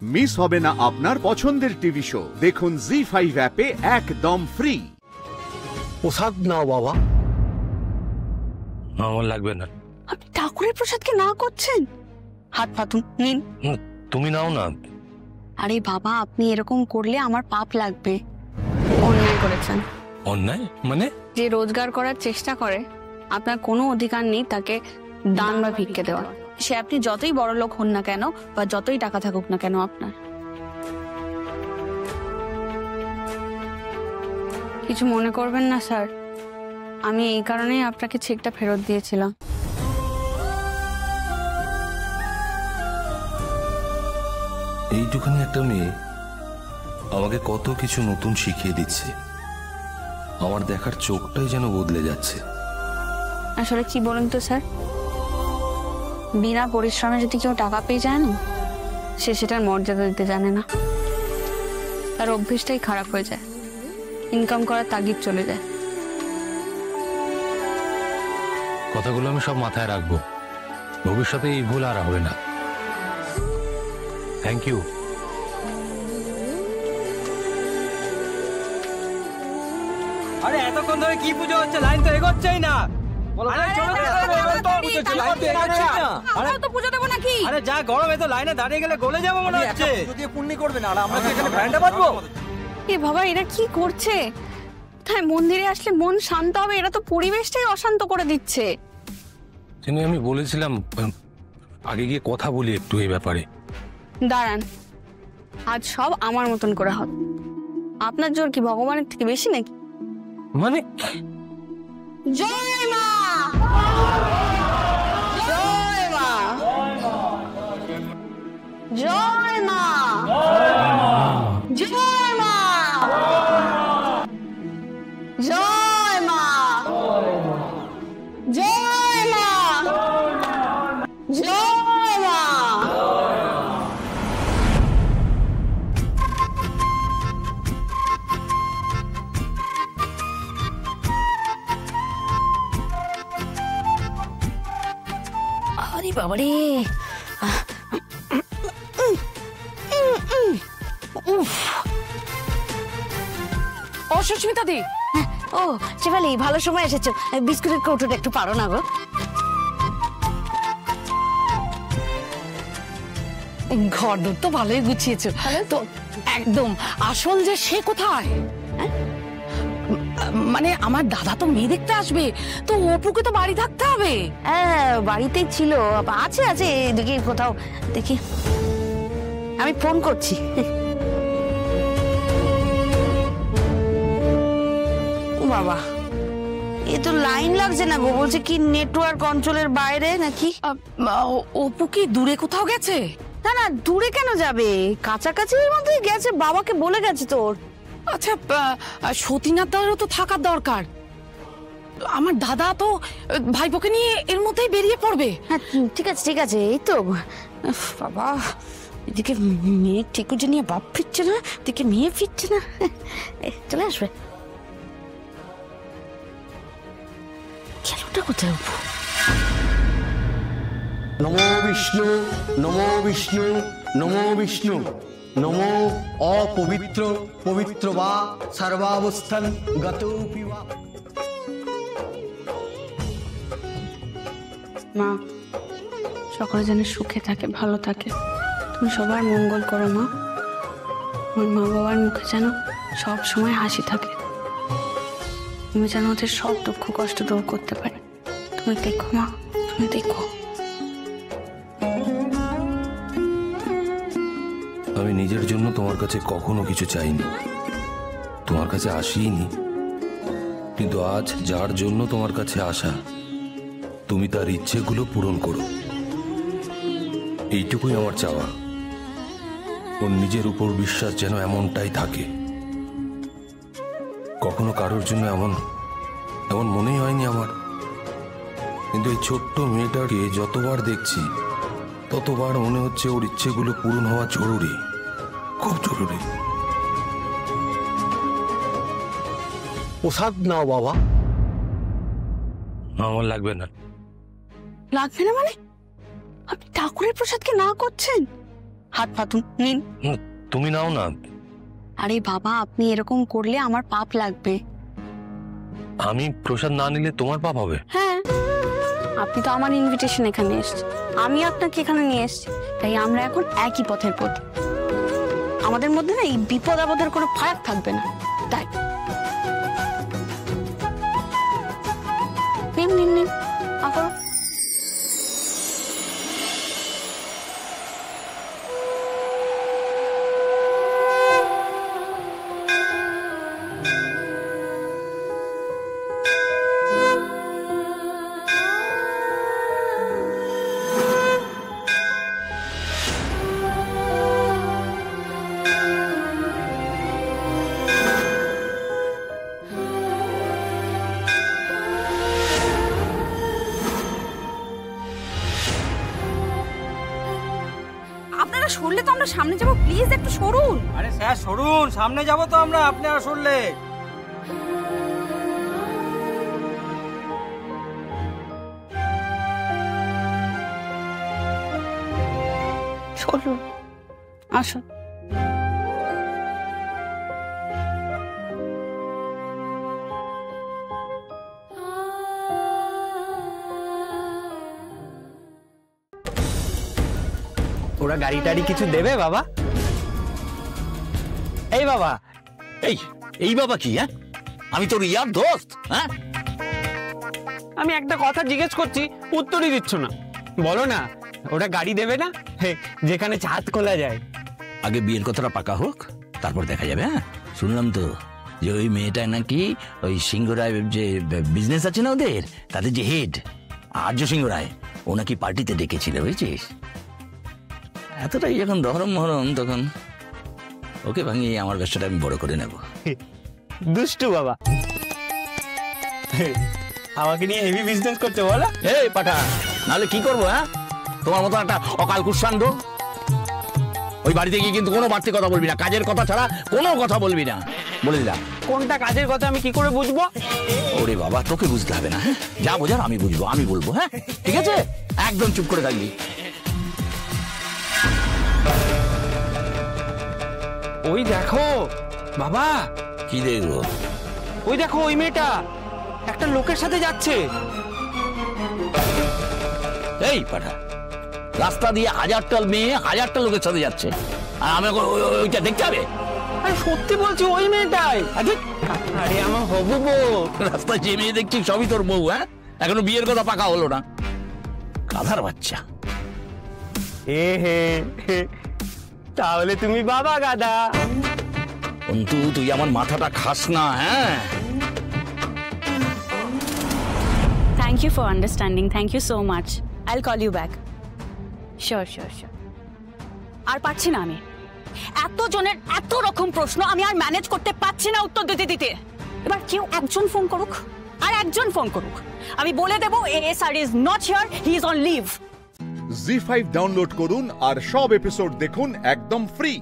Miss হবে না আপনার পছন্দের টিভি শো। দেখুন জি5 অ্যাপে একদম ফ্রি। প্রসাদ নাও বাবা। আমার লাগবে না। আপনি ঠাকুরের প্রসাদকে না করছেন? হাত পাতুন, নিন। তুমি নাও না। আরে বাবা, আপনি এরকম করলে আমার পাপ লাগবে। অন্যায় করেছেন। অন্যায় মানে? যে রোজগার করার চেষ্টা করে, আপনার কোনো অধিকার নেই তাকে দান বা ভিক্ষে দেওয়ার। সে আপনি যতই বড় লোক হন না কেন বা যতই টাকা থাকুক না কেন আপনার। কিছু মনে করবেন না স্যার, আমি এই কারণেই আপনাকে চেকটা ফেরত দিয়েছিলাম। এইটুখানি একটা মেয়ে আমাকে কত কিছু নতুন শিখিয়ে দিচ্ছে। আমার দেখার চোখটাই যেন বদলে যাচ্ছে। আসলে কি বলুন তো স্যার, বিনা পরিশ্রমে যদি কেউ টাকা পেয়ে যায় না, সে সেটার মর্যাদা দিতে জানে না। তার অভ্যেসটাই খারাপ হয়ে যায়, ইনকাম করার তাগিদ চলে যায়। কথাগুলো আমি সব মাথায় রাখবো, ভবিষ্যতে এই ভুল আর হবে না। Thank you. আরে এতক্ষণ ধরে কি পুজো হচ্ছে? লাইন তো এগোচ্ছেই না। আরে যা গরমে তো লাইনে দাঁড়িয়ে গেলে গলে যাবো মনে হচ্ছে। পুণ্যি করবে না, আমরা কি এখানে ব্যান্ডে বাজবো? এ বাবা, এরা কি করছে? তাই মন্দিরে আসলে মন শান্ত হবে, এরা তো পরিবেশটাই অশান্ত করে দিচ্ছে। আমি বলেছিলাম আগে গিয়ে কথা বলি একটু এই ব্যাপারে। দাঁড়ান, আজ সব আমার মতন করে হবে। আপনার জোর কি ভগবানের থেকে বেশি নাকি? মানে জয় মা, জয় মা, জয় মা, জয় মা, জয় মা, জয় মা, জয় মা। আরে বাবারে, সুস্মিতা দি। ও শেফালি, ভালো সময় এসেছো। বিস্কুটের কৌটোটা একটু পারো না গো? ঘর দূর তো ভালোই গুছিয়েছো তো। একদম আসল যে সে কোথায়? মানে আমার দাদা তো মেয়ে দেখতে আসবে, তো অপুকে তো বাড়ি থাকতে হবে। হ্যাঁ, বাড়িতেই ছিল। আছে আছে, দেখি কোথাও, দেখি আমি ফোন করছি। বাবা, এ তো লাইন লাগছে না গো। বলছে কি নেটওয়ার্ক অঞ্চলের বাইরে নাকি। অপু কি দূরে কোথাও গেছে? না না, দূরে কেন যাবে, কাছাকাছির মধ্যেই গেছে, বাবাকে বলে গেছে তোর। আচ্ছা, সতীনাথদারও তো থাকার দরকার। আমার দাদা তো ভাইপোকে নিয়ে এর মধ্যেই বেরিয়ে পড়বে। হ্যাঁ ঠিক আছে ঠিক আছে, এই তো। বাবা, এদিকে মেয়ে ঠেকুজে নিয়ে বাপ ফিরছে না, এদিকে মেয়ে ফিরছে না। চলে আসবে। খেলোটা কোথায়? নমো বিষ্ণু, নমো বিষ্ণু, নমো বিষ্ণু, নমো অপবিত্র পবিত্র বা সর্বাবস্থান গতোপি বা। মা, সকলে যেন সুখে থাকে, ভালো থাকে। তুমি সবার মঙ্গল করো মা। আমার মা বাবার মুখে যেন সব সময় হাসি থাকে। তুমি যেন ওদের সব দুঃখ কষ্ট দূর করতে পারে। তুমি দেখো মা, তুমি দেখো। আমি নিজের জন্য তোমার কাছে কখনো কিছু চাইনি, তোমার কাছে আসিনি, কিন্তু আজ যার জন্য তোমার কাছে আসা, তুমি তার ইচ্ছেগুলো পূরণ করো, এইটুকুই আমার চাওয়া। ওর নিজের উপর বিশ্বাস যেন এমনটাই থাকে। কখনো কারোর জন্য এমন এমন মনেই হয়নি আমার, কিন্তু এই ছোট্ট মেয়েটাকে যতবার দেখছি ততবার মনে হচ্ছে ওর ইচ্ছেগুলো পূরণ হওয়া জরুরি, খুব জরুরি। প্রসাদ নাও বাবা। আমার লাগবে না। লাগবে না মানে? আপনি ঠাকুরের প্রসাদকে না করছেন? হাত পাতুন নিন। তুমি নাও না। আরে বাবা, আপনি এরকম করলে আমার পাপ লাগবে। আমি প্রসাদ না নিলে তোমার পাপ হবে? হ্যাঁ, আপনি তো আমার ইনভিটেশন এখানে এসেছেন, আমি আপনাকে এখানে নিয়ে এসেছি, তাই আমরা এখন একই পথের পথে। আমাদের মধ্যে না এই বিপদ আপদের কোনো ফারাক থাকবে না। তাই নিন নিন নিন, আবার সরলে তো আমরা সামনে যাবো, প্লিজ একটু সরুন। আরে স্যার সরুন, সামনে যাবো তো আমরা, আপনি আর সরলে। চলুন, আসুন। ওরা গাড়ি টাড়ি কিছু দেবে বাবা? এই বাবা, এই বাবা কি? হ্যাঁ, আমি তোর ইয়ার দোস্ত। হ্যাঁ, আমি একটা কথা জিজ্ঞেস করছি, উত্তরই দিচ্ছ না। বলো না, ওরা গাড়ি দেবে না যেখানে ছাদ খোলা যায়? আগে বিয়ের কথাটা পাকা হোক, তারপর দেখা যাবে। হ্যাঁ, শুনলাম তো যে ওই মেয়েটা নাকি ওই সিংহরায় যে বিজনেস আছে না ওদের, তাদের যে হেড আর্য সিংহরায়, ও নাকি পার্টিতে ডেকেছিল, বুঝছিস? এতটাই যখন ধরম মহরম, তখন ওকে ভাঙিয়ে আমার ব্যবসাটা আমি বড় করে নেব। দুষ্টু বাবা, আমাকে নিয়ে হেভি বিজনেস করতে বলো। এই পাঠা, নাহলে কি করবো? হ্যাঁ, তোমার মতো একটা অকাল কুৎসান্ড। ওই বাড়িতে গিয়ে কিন্তু কোনো বাড়তি কথা বলবি না, কাজের কথা ছাড়া কোনো কথা বলবি না, বলে দিলাম। কোনটা কাজের কথা আমি কি করে বুঝবো? ওরে বাবা, তোকে বুঝতে হবে না। হ্যাঁ, যা বোঝার আমি বুঝবো, আমি বলবো। হ্যাঁ, ঠিক আছে, একদম চুপ করে থাকবি। ওই দেখো বাবা। কি দেখবো? ওই দেখো, ওই মেয়েটা একটা লোকের সাথে যাচ্ছে। এই পাঠা, রাস্তা দিয়ে হাজারটা মেয়ে হাজারটা লোকের সাথে যাচ্ছে, আর আমি ওইটা দেখতে হবে? আরে সত্যি বলছি, ওই মেয়েটাই। আরে আমার হবু বউ। রাস্তায় যে মেয়ে দেখছি সবই তোর বউ। হ্যাঁ, এখনো বিয়ের কথা পাকা হলো না, গাধার বাচ্চা। তাহলে তুমি বাবা গাদা। কিন্তু তুই আমার মাথাটা খাস না। হ্যাঁ, Thank you for understanding. Thank you so much. I'll call you back. Sure. আর পারছি না আমি, এত জনের এত রকম প্রশ্ন আমি আর ম্যানেজ করতে পারছি না উত্তর দিতে। এবার কেউ একজন ফোন করুক, আর একজন ফোন করুক, আমি বলে দেবো ASR is not here, he is on leave. ZEE5 download করুন আর সব এপিসোড দেখুন একদম ফ্রি।